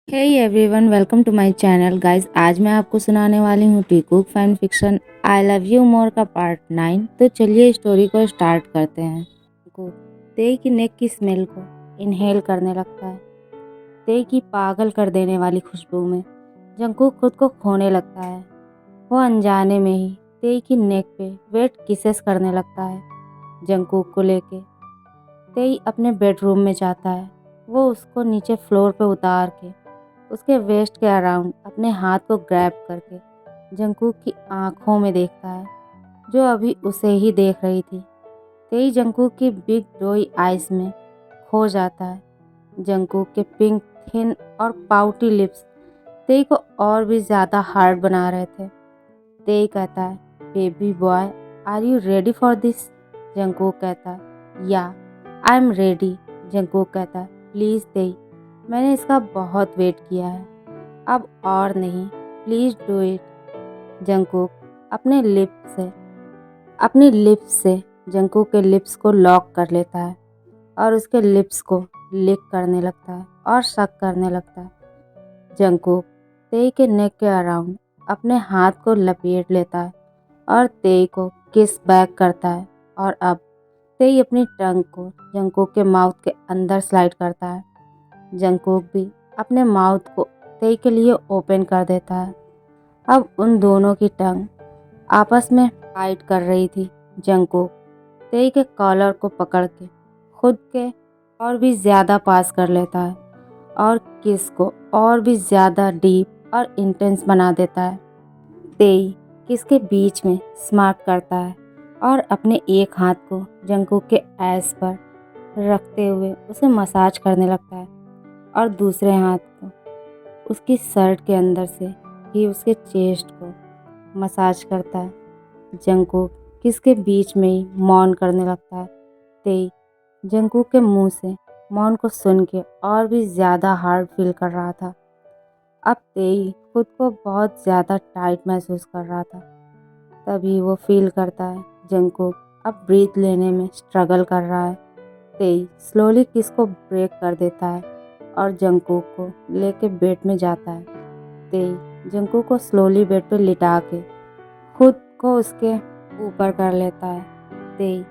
Hey everyone, welcome to my channel guys. आज मैं आपको सुनाने वाली हूँ Taekook fan fiction I love you more का पार्ट 9। तो चलिए स्टोरी को स्टार्ट करते हैं। को तेई की नेक की स्मेल को इनहेल करने लगता है। तेई की पागल कर देने वाली खुशबू में जंगकुक खुद को खोने लगता है। वो अनजाने में ही तेई की नेक पे वेट किसेस करने लगता है। जंगकुक को लेके तेई अपने बेडरूम में जाता है। वो उसको नीचे फ्लोर पे उतार के उसके वेस्ट के अराउंड अपने हाथ को ग्रैब करके जंगकुक की आंखों में देखता है, जो अभी उसे ही देख रही थी। तेई जंगकुक की बिग डोई आइज में खो जाता है। जंगकुक के पिंक थिन और पाउटी लिप्स तेई को और भी ज़्यादा हार्ड बना रहे थे। तेई कहता है, baby boy, are you ready for this? Jungkook कहता है, या आई एम रेडी। जंगकुक कहता है, प्लीज़ तेई, मैंने इसका बहुत वेट किया है, अब और नहीं, प्लीज़ डू इट। जंगकुक अपनी लिप्स से जंगकुक के लिप्स को लॉक कर लेता है और उसके लिप्स को लिक करने लगता है और शक करने लगता है। जंगकुक तेई के नेक के अराउंड अपने हाथ को लपेट लेता है और तेई को किस बैक करता है और अब तेई अपनी टंग को जंगकुक के माउथ के अंदर स्लाइड करता है। जंगकुक भी अपने माउथ को तेई के लिए ओपन कर देता है। अब उन दोनों की टंग आपस में फाइट कर रही थी। जंगकुक तेई के कॉलर को पकड़ के खुद के और भी ज़्यादा पास कर लेता है और किस को और भी ज़्यादा डीप और इंटेंस बना देता है। तेई किस के बीच में स्मार्ट करता है और अपने एक हाथ को जंगकुक के ऐस पर रखते हुए उसे मसाज करने लगता है और दूसरे हाथ को उसकी शर्ट के अंदर से ही उसके चेस्ट को मसाज करता है। जंगकुक किसके बीच में ही मौन करने लगता है। तेई जंगकुक के मुंह से मौन को सुन के और भी ज़्यादा हार्ड फील कर रहा था। अब तेई खुद को बहुत ज़्यादा टाइट महसूस कर रहा था। तभी वो फील करता है जंगकुक अब ब्रीथ लेने में स्ट्रगल कर रहा है। तेई स्लोली किस को ब्रेक कर देता है और जंगकुक को लेके बेड में जाता है। तेई जंगकुक को स्लोली बेड पे लिटा के खुद को उसके ऊपर कर लेता है। तेई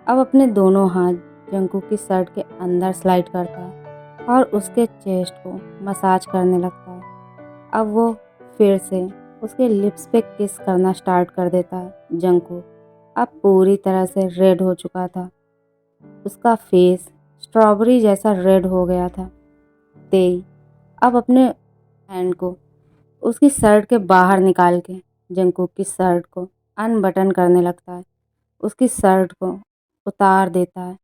अब अपने दोनों हाथ जंगकुक की शर्ट के अंदर स्लाइड करता है और उसके चेस्ट को मसाज करने लगता है। अब वो फिर से उसके लिप्स पे किस करना स्टार्ट कर देता है। जंगकुक अब पूरी तरह से रेड हो चुका था। उसका फेस स्ट्रॉबेरी जैसा रेड हो गया था। तेई अब अपने हैंड को उसकी शर्ट के बाहर निकाल के जंगकुक की शर्ट को अनबटन करने लगता है, उसकी शर्ट को उतार देता है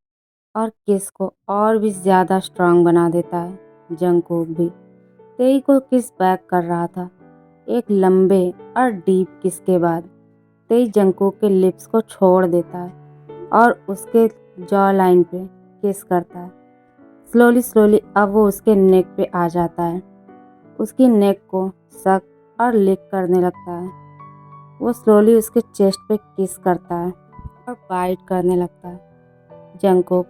और किस को और भी ज़्यादा स्ट्रांग बना देता है। जंगकुक भी तेई को किस बैक कर रहा था। एक लंबे और डीप किस के बाद तेई जंगकुक के लिप्स को छोड़ देता है और उसके जॉ लाइन पे किस करता है। स्लोली स्लोली अब वो उसके नेक पे आ जाता है, उसकी नेक को सक और लिक करने लगता है। वो स्लोली उसके चेस्ट पे किस करता है और बाइट करने लगता है। जंगकुक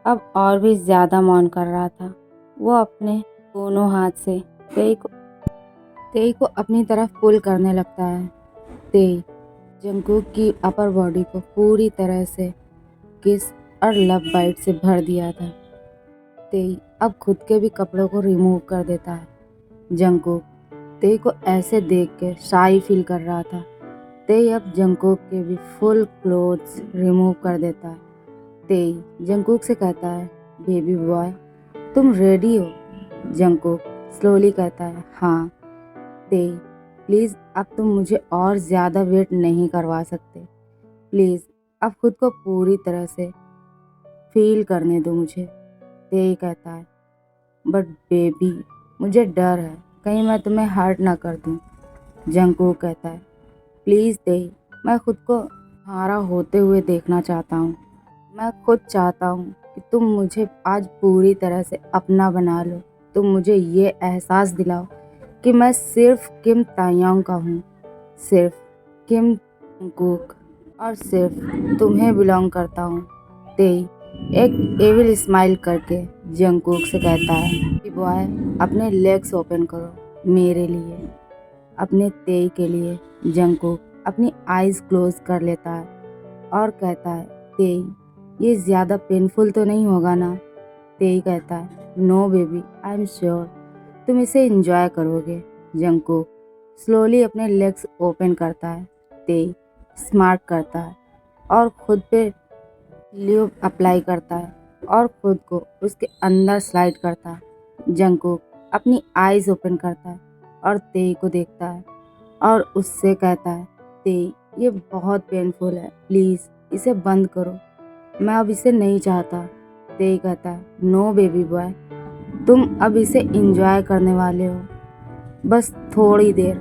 अब और भी ज़्यादा मौन कर रहा था। वो अपने दोनों हाथ से तेई को अपनी तरफ पुल करने लगता है। तेई जंगकुक की अपर बॉडी को पूरी तरह से किस और लव बाइट से भर दिया था। तेई अब खुद के भी कपड़ों को रिमूव कर देता है। जंगकुक तेई को ऐसे देख के शाई फील कर रहा था। तेई अब जंगकुक के भी फुल क्लोथ्स रिमूव कर देता है। तेई जंगकुक से कहता है, बेबी बॉय, तुम रेडी हो? जंगकुक स्लोली कहता है, हाँ। तेई प्लीज़, अब तुम मुझे और ज़्यादा वेट नहीं करवा सकते। प्लीज़ अब खुद को पूरी तरह से फील करने दो मुझे। तेई कहता है, बट बेबी, मुझे डर है कहीं मैं तुम्हें हर्ट ना कर दूँ। जंगकुक कहता है, प्लीज़ तेई, मैं खुद को तुम्हारा होते हुए देखना चाहता हूँ। मैं खुद चाहता हूँ कि तुम मुझे आज पूरी तरह से अपना बना लो। तुम मुझे ये एहसास दिलाओ कि मैं सिर्फ किम तायांग का हूँ, सिर्फ किम जंगकुक, और सिर्फ तुम्हें बिलोंग करता हूँ। तेई एक एविल स्माइल करके जंगकुक से कहता है कि बॉय अपने लेग्स ओपन करो मेरे लिए, अपने तेई के लिए। जंगकुक अपनी आईज क्लोज कर लेता है और कहता है तेई ये ज़्यादा पेनफुल तो नहीं होगा ना। तेई कहता है no baby I am sure तुम इसे एंजॉय करोगे। जंगकुक स्लोली अपने लेग्स ओपन करता है। तेई स्मार्ट करता है और खुद पे ल्यूब अप्लाई करता है और खुद को उसके अंदर स्लाइड करता है। जंगकुक अपनी आईज ओपन करता है और तेई को देखता है और उससे कहता है तेई ये बहुत पेनफुल है, प्लीज़ इसे बंद करो, मैं अब इसे नहीं चाहता। तेई कहता है नो बेबी बॉय तुम अब इसे एंजॉय करने वाले हो, बस थोड़ी देर,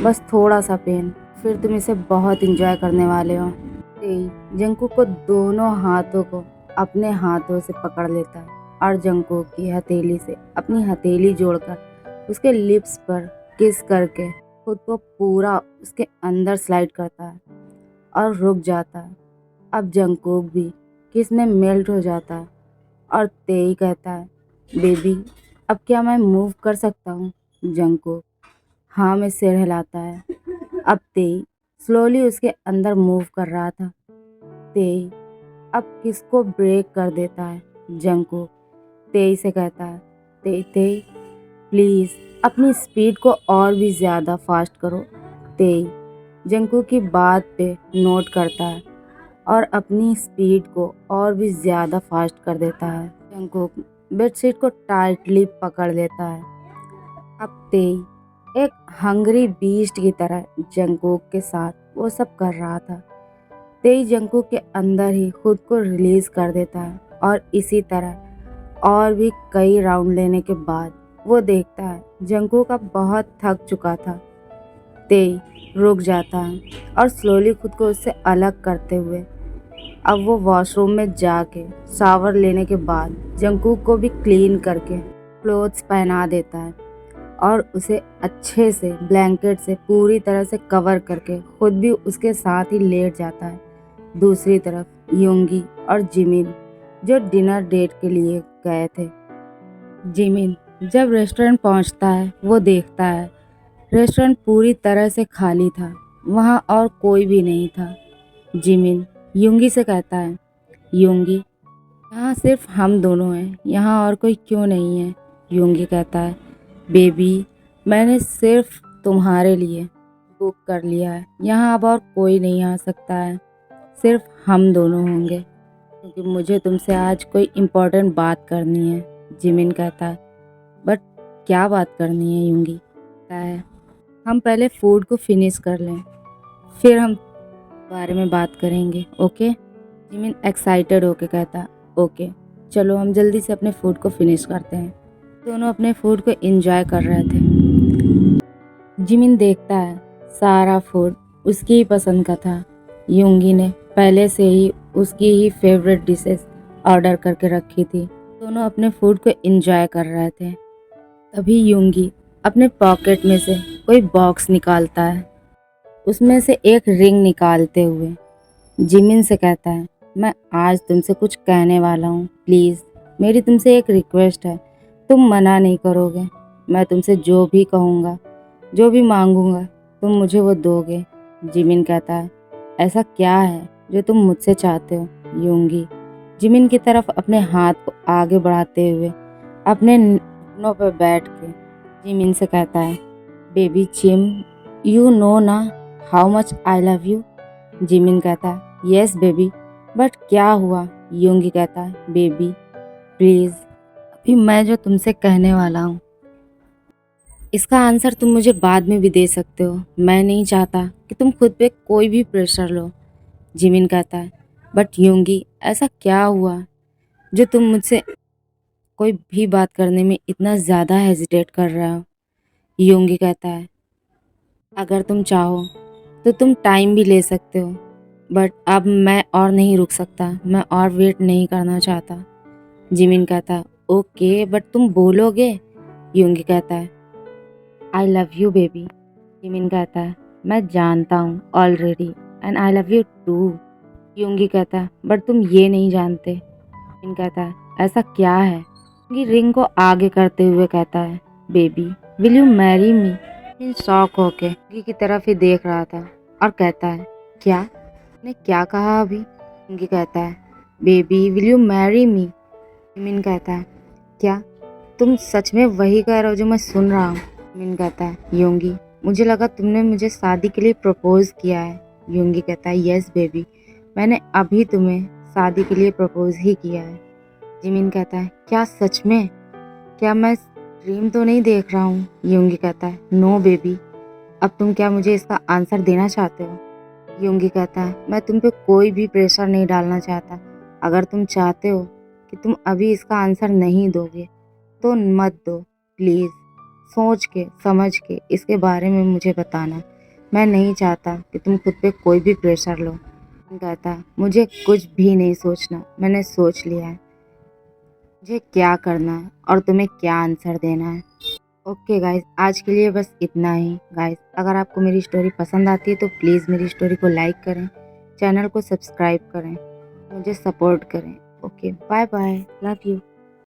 बस थोड़ा सा पेन, फिर तुम इसे बहुत एंजॉय करने वाले हो। तेई जंगकुक को दोनों हाथों को अपने हाथों से पकड़ लेता है और जंगकुक की हथेली से अपनी हथेली जोड़कर उसके लिप्स पर किस करके खुद को पूरा उसके अंदर स्लाइड करता है और रुक जाता है। अब जंगकुक भी किस में मेल्ट हो जाता है और तेई कहता है बेबी अब क्या मैं मूव कर सकता हूँ। जंगकुक हाँ में सिर हिलाता है। अब तेई स्लोली उसके अंदर मूव कर रहा था। तेई अब किसको ब्रेक कर देता है। जंगकुक तेई से कहता है तेई तेई प्लीज़ अपनी स्पीड को और भी ज़्यादा फास्ट करो। तेई जंगकुक की बात पे नोट करता है और अपनी स्पीड को और भी ज़्यादा फास्ट कर देता है। जंगकुक बेडशीट को टाइटली पकड़ लेता है। अब तेई एक हंग्री बीस्ट की तरह जंगकुक के साथ वो सब कर रहा था। तेई जंगकुक के अंदर ही खुद को रिलीज कर देता है और इसी तरह और भी कई राउंड लेने के बाद वो देखता है जंगकुक अब बहुत थक चुका था। तेई रुक जाता है और स्लोली खुद को उससे अलग करते हुए अब वो वॉशरूम में जाके शावर लेने के बाद जंगकुक को भी क्लीन करके क्लोथ्स पहना देता है और उसे अच्छे से ब्लैंकेट से पूरी तरह से कवर करके खुद भी उसके साथ ही लेट जाता है। दूसरी तरफ योंगी और जिमिन जो डिनर डेट के लिए गए थे। जिमिन जब रेस्टोरेंट पहुंचता है वो देखता है रेस्टोरेंट पूरी तरह से खाली था, वहां और कोई भी नहीं था। जिमिन योंगी से कहता है योंगी यहाँ सिर्फ हम दोनों हैं, यहाँ और कोई क्यों नहीं है। योंगी कहता है बेबी मैंने सिर्फ तुम्हारे लिए बुक कर लिया है, यहाँ अब और कोई नहीं आ सकता है, सिर्फ हम दोनों होंगे क्योंकि मुझे तुमसे आज कोई इम्पोर्टेंट बात करनी है। जिमिन कहता है बट क्या बात करनी है। योंगी कहता है हम पहले फूड को फिनिश कर लें फिर हम बारे में बात करेंगे, ओके। जिमिन एक्साइटेड होके कहता ओके चलो हम जल्दी से अपने फूड को फिनिश करते हैं। दोनों अपने फूड को एंजॉय कर रहे थे। जिमिन देखता है सारा फूड उसकी ही पसंद का था। योंगी ने पहले से ही उसकी ही फेवरेट डिशेस ऑर्डर करके रखी थी। दोनों अपने फूड को एंजॉय कर रहे थे। तभी योंगी अपने पॉकेट में से कोई बॉक्स निकालता है, उसमें से एक रिंग निकालते हुए जिमिन से कहता है मैं आज तुमसे कुछ कहने वाला हूँ, प्लीज़ मेरी तुमसे एक रिक्वेस्ट है, तुम मना नहीं करोगे। मैं तुमसे जो भी कहूँगा जो भी मांगूंगा तुम मुझे वो दोगे। जिमिन कहता है ऐसा क्या है जो तुम मुझसे चाहते हो। योंगी जिमिन की तरफ अपने हाथ को आगे बढ़ाते हुए अपने घुटनों पर बैठ के जिमिन से कहता है बेबी जिम यू नो ना how much I love you. Jimin कहता है यस बेबी बट क्या हुआ। योंगी कहता है बेबी प्लीज़ अभी मैं जो तुमसे कहने वाला हूँ इसका आंसर तुम मुझे बाद में भी दे सकते हो, मैं नहीं चाहता कि तुम खुद पे कोई भी प्रेशर लो। जिमिन कहता है बट योंगी ऐसा क्या हुआ जो तुम मुझसे कोई भी बात करने में इतना ज़्यादा हेजिटेट कर रहे हो। योंगी कहता है अगर तुम चाहो तो तुम टाइम भी ले सकते हो बट अब मैं और नहीं रुक सकता, मैं और वेट नहीं करना चाहता। जिमिन कहता है ओके बट तुम बोलोगे। योंगी कहता है I love you baby. Jimin कहता है मैं जानता हूँ already and I love you too. Yoongi कहता है बट तुम ये नहीं जानते जिमिन कहता है ऐसा क्या है। योंगी रिंग को आगे करते हुए कहता है baby will you marry me. Jimin shock होके योंगी की तरफ ही देख रहा था और कहता है क्या, ने क्या कहा अभी। योंगी कहता है baby will you marry me. Jimin कहता है क्या तुम सच में वही कह रहे हो जो मैं सुन रहा हूँ। जिमिन कहता है योंगी मुझे लगा तुमने मुझे शादी के लिए प्रपोज किया है। योंगी कहता है यस बेबी, मैंने अभी तुम्हें शादी के लिए प्रपोज ही किया है। जिमिन कहता है क्या सच में, क्या मैं ड्रीम तो नहीं देख रहा हूँ। योंगी कहता है नो बेबी, अब तुम क्या मुझे इसका आंसर देना चाहते हो। योंगी कहता है मैं तुम पे कोई भी प्रेशर नहीं डालना चाहता, अगर तुम चाहते हो कि तुम अभी इसका आंसर नहीं दोगे तो मत दो प्लीज़, सोच के समझ के इसके बारे में मुझे बताना, मैं नहीं चाहता कि तुम खुद पे कोई भी प्रेशर लो। कहता है मुझे कुछ भी नहीं सोचना, मैंने सोच लिया है मुझे क्या करना है और तुम्हें क्या आंसर देना है। ओके गाइस, आज के लिए बस इतना ही। गाइस अगर आपको मेरी स्टोरी पसंद आती है तो प्लीज़ मेरी स्टोरी को लाइक करें, चैनल को सब्सक्राइब करें, मुझे सपोर्ट करें। Okay bye bye, love you.